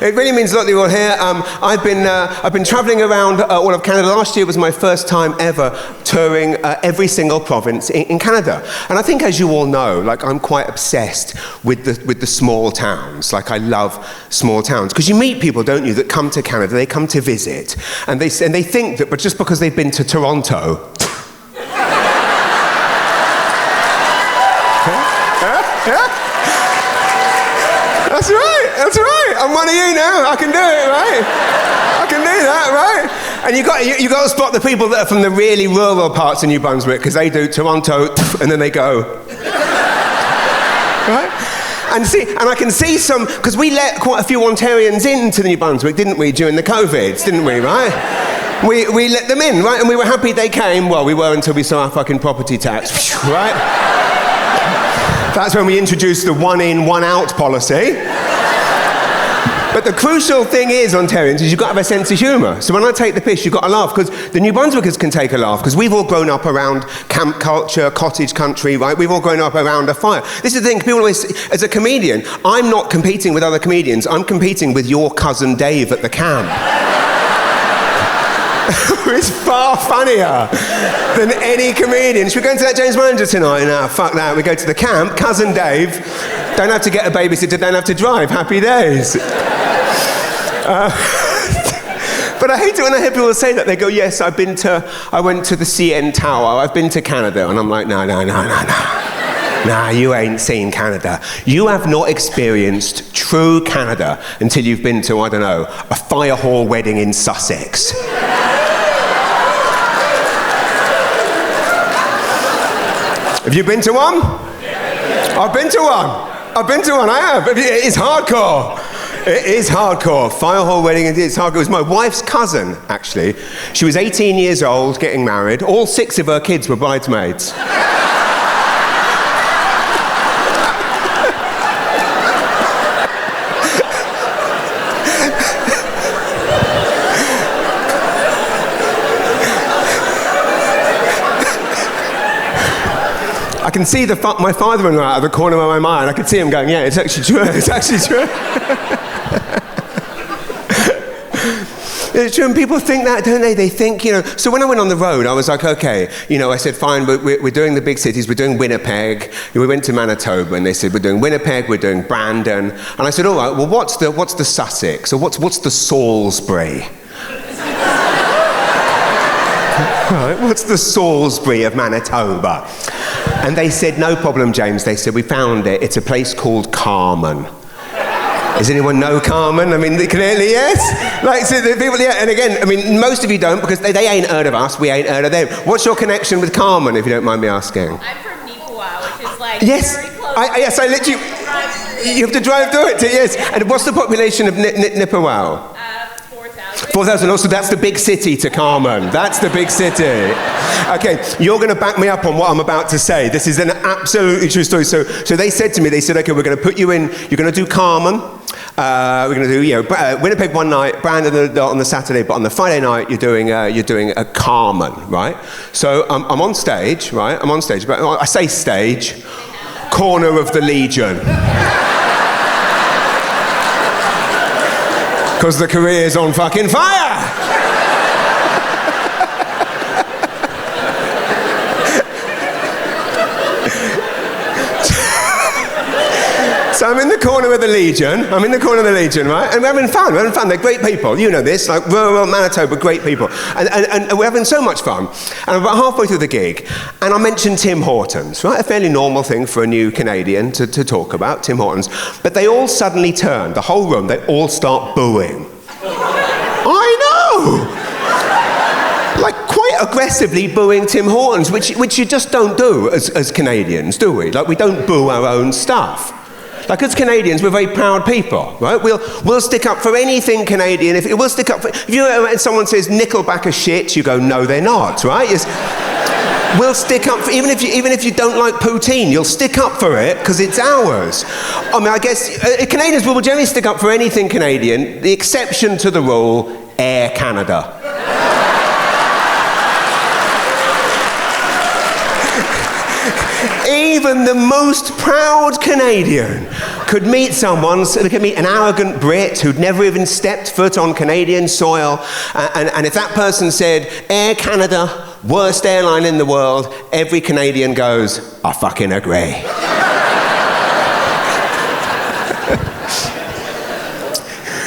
It really means a lot that you're all here. I've been travelling around all of Canada. Last year was my first time ever touring every single province in Canada. And I think, as you all know, like, I'm quite obsessed with the small towns. Like, I love small towns because you meet people, don't you, that come to Canada. They come to visit, and they think that, but just because they've been to Toronto. That's right. I'm one of you now. I can do it, right? I can do that, right? And you got to spot the people that are from the really rural parts of New Brunswick, because they do Toronto and then they go. Right? And I can see some, because we let quite a few Ontarians into the New Brunswick, didn't we, during the COVID, didn't we, right? We let them in, right? And we were happy they came. Well, we were until we saw our fucking property tax, right? That's when we introduced the one in, one out policy. But the crucial thing is, Ontarians, is you've got to have a sense of humour. So when I take the piss, you've got to laugh, because the New Brunswickers can take a laugh, because we've all grown up around camp culture, cottage country, right? We've all grown up around a fire. This is the thing, people always, as a comedian, I'm not competing with other comedians, I'm competing with your cousin Dave at the camp. It's far funnier than any comedian. Should we go into that James Manager tonight? No, fuck that. We go to the camp, cousin Dave, don't have to get a babysitter, don't have to drive, happy days. But I hate it when I hear people say that. They go, yes, I went to the CN Tower, I've been to Canada. And I'm like, no. Nah, you ain't seen Canada. You have not experienced true Canada until you've been to, I don't know, a fire hall wedding in Sussex. Have you been to one? I've been to one, I have. It's hardcore. It is hardcore. Fire hall wedding, it's hardcore. It was my wife's cousin, actually. She was 18 years old, getting married. All 6 of her kids were bridesmaids. I can see my father-in-law out of the corner of my mind. I can see him going, yeah, it's actually true. It's actually true. It's true, and people think that, don't they? They think, so when I went on the road, I was like, okay, I said, fine, we're doing the big cities, we're doing Winnipeg. We went to Manitoba, and they said, we're doing Winnipeg, we're doing Brandon. And I said, all right, well, what's the Sussex? Or what's the Salisbury? Right, what's the Salisbury of Manitoba? And they said, no problem, James. They said, we found it. It's a place called Carman. Does anyone know Carman? I mean, clearly, yes. Like, so the people, yeah. And again, I mean, most of you don't, because they ain't heard of us. We ain't heard of them. What's your connection with Carman, if you don't mind me asking? I'm from Nipoa, which is like yes. Very close. Yes, I literally. You have to drive through it. Yes. And what's the population of Nipoa? 4,000. Also, that's the big city to Carman. That's the big city. Okay, you're going to back me up on what I'm about to say. This is an absolutely true story. So they said to me, okay, we're going to put you in. You're going to do Carman. We're going to do, Winnipeg one night, Brandon on the Saturday, but on the Friday night you're doing a Carman, right? So I'm on stage, right? I'm on stage, but I say stage, corner of the Legion. Because the career's on fucking fire! So I'm in the corner of the Legion, right? And we're having fun, They're great people, you know this, like rural Manitoba, great people. And we're having so much fun. And I'm about halfway through the gig, and I mentioned Tim Hortons, right? A fairly normal thing for a new Canadian to talk about, Tim Hortons. But they all suddenly turn, the whole room, they all start booing. I know! Like, quite aggressively booing Tim Hortons, which you just don't do as Canadians, do we? Like, we don't boo our own stuff. Like, as Canadians, we're very proud people, right? We'll stick up for anything Canadian. If someone says Nickelback are shit, you go, no, they're not, right? We'll stick up for, even if you don't like poutine, you'll stick up for it because it's ours. I mean, I guess Canadians will generally stick up for anything Canadian. The exception to the rule, Air Canada. Even the most proud Canadian could meet someone, so they could meet an arrogant Brit who'd never even stepped foot on Canadian soil, and if that person said, Air Canada, worst airline in the world, every Canadian goes, I fucking agree.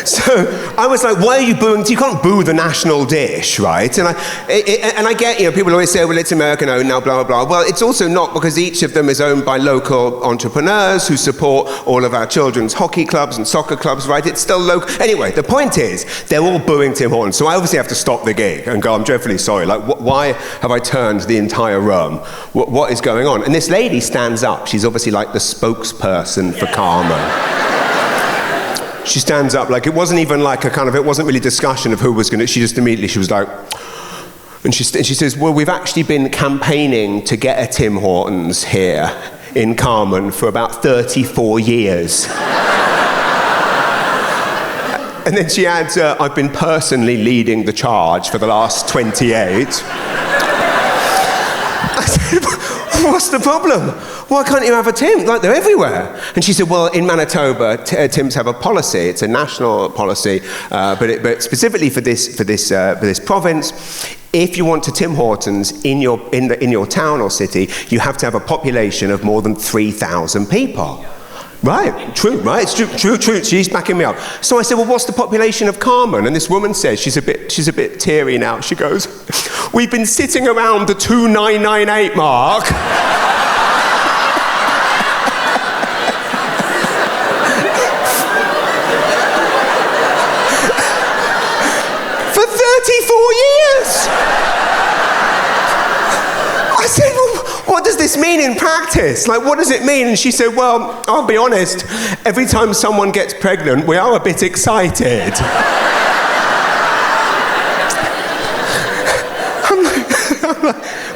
So I was like, why are you booing? You can't boo the national dish, right? And I get, people always say, well, it's American owned now, blah, blah, blah. Well, it's also not, because each of them is owned by local entrepreneurs who support all of our children's hockey clubs and soccer clubs, right? It's still local. Anyway, the point is, they're all booing Tim Horton. So I obviously have to stop the gig and go, I'm dreadfully sorry. Like, why have I turned the entire room? What is going on? And this lady stands up. She's obviously like the spokesperson for Carman. She stands up, like it wasn't even like a kind of, it wasn't really discussion of who was going to, she just immediately, she was like, and she says, well, we've actually been campaigning to get a Tim Hortons here in Carman for about 34 years. And then she adds, I've been personally leading the charge for the last 28. I said, what's the problem? Why can't you have a Tim? Like, they're everywhere. And she said, well, in Manitoba, Tims have a policy. It's a national policy, but specifically for this province, if you want to Tim Hortons in your town or city, you have to have a population of more than 3,000 people. Right, true, right? It's true. She's backing me up. So I said, well, what's the population of Carman? And this woman says, she's a bit teary now. She goes, we've been sitting around the 2,998 mark. For 34 years. I said, well, what does this mean in practice? Like, what does it mean? And she said, well, I'll be honest, every time someone gets pregnant, we are a bit excited.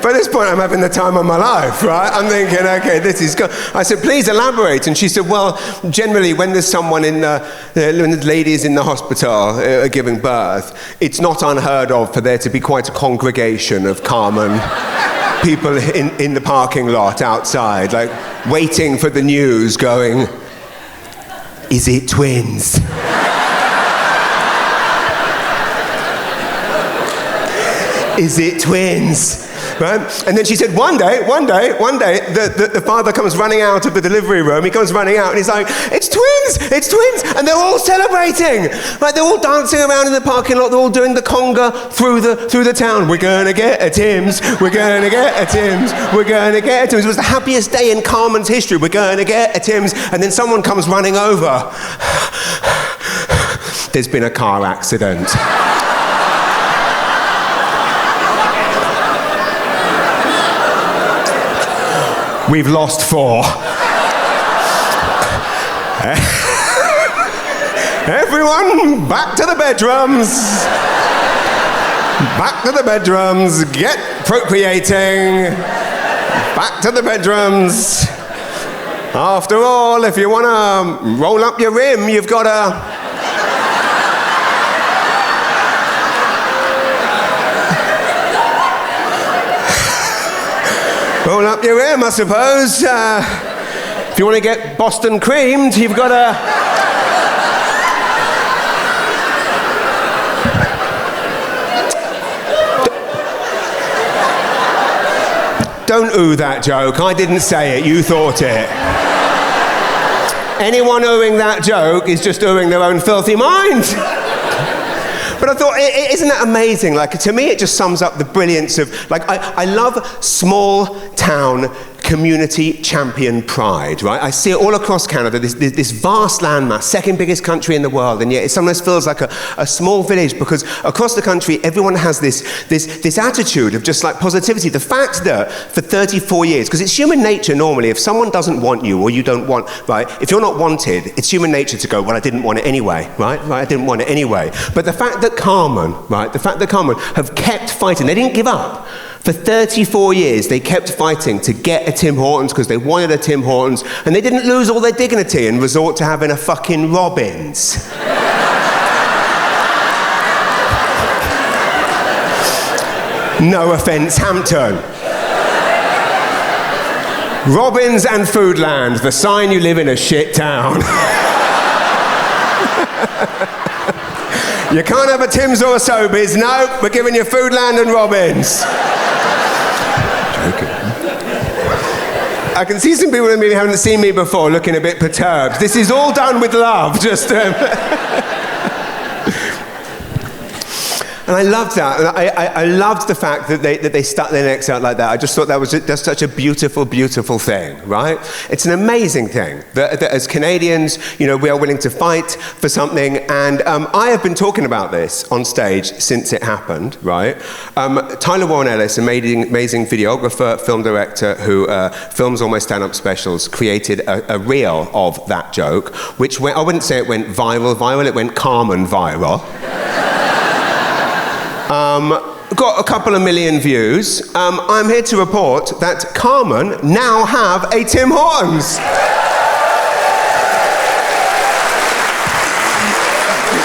By this point, I'm having the time of my life, right? I'm thinking, okay, this is good. I said, please elaborate. And she said, well, generally, when there's someone when the ladies in the hospital are giving birth, it's not unheard of for there to be quite a congregation of Carman people in the parking lot outside, like, waiting for the news, going, is it twins? Is it twins? Right? And then she said, one day, the father comes running out of the delivery room. He comes running out and he's like, it's twins! And they're all celebrating. Right? They're all dancing around in the parking lot. They're all doing the conga through the town. We're going to get a Tim's. We're going to get a Tim's. We're going to get a Tim's. It was the happiest day in Carman's history. We're going to get a Tim's. And then someone comes running over. There's been a car accident. We've lost 4. Everyone, back to the bedrooms. Back to the bedrooms. Get procreating. Back to the bedrooms. After all, if you want to roll up your rim, you've got to... roll up your rim, I suppose. If you want to get Boston creamed, you've got to... Don't ooh that joke. I didn't say it. You thought it. Anyone oohing that joke is just oohing their own filthy mind. But I thought, isn't that amazing? Like, to me, it just sums up the brilliance of, like, I love small town community champion pride, right? I see it all across Canada, this vast landmass, second biggest country in the world, and yet it sometimes feels like a small village, because across the country, everyone has this attitude of just like positivity. The fact that for 34 years, because it's human nature normally, if someone doesn't want you or you don't want, right, if you're not wanted, it's human nature to go, well, I didn't want it anyway, right? I didn't want it anyway. But the fact that Carman have kept fighting, they didn't give up. For 34 years, they kept fighting to get a Tim Hortons because they wanted a Tim Hortons, and they didn't lose all their dignity and resort to having a fucking Robbins. No offence, Hampton. Robins and Foodland, the sign you live in a shit town. You can't have a Tim's or a Sobeys. No, we're giving you Foodland and Robins. Joking. I can see some people that maybe haven't seen me before looking a bit perturbed. This is all done with love, just... And I loved that. I loved the fact that they stuck their necks out like that. I just thought that was just such a beautiful, beautiful thing, right? It's an amazing thing that as Canadians, you know, we are willing to fight for something. And I have been talking about this on stage since it happened, right? Tyler Warren Ellis, amazing videographer, film director who films all my stand-up specials, created a reel of that joke, which I wouldn't say it went viral, it went Carman viral. Got a couple of million views. I'm here to report that Carman now have a Tim Hortons.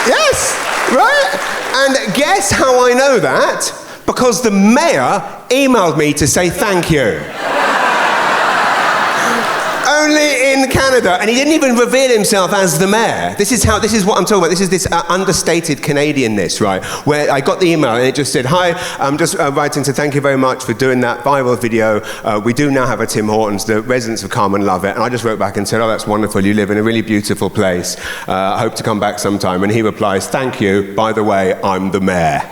Yes, right? And guess how I know that? Because the mayor emailed me to say thank you. Only in Canada, and he didn't even reveal himself as the mayor. This is what I'm talking about. This is this understated Canadianness, right? Where I got the email and it just said, "Hi, I'm just writing to thank you very much for doing that viral video. We do now have a Tim Hortons. The residents of Carman love it." And I just wrote back and said, "Oh, that's wonderful. You live in a really beautiful place. I hope to come back sometime." And he replies, "Thank you. By the way, I'm the mayor."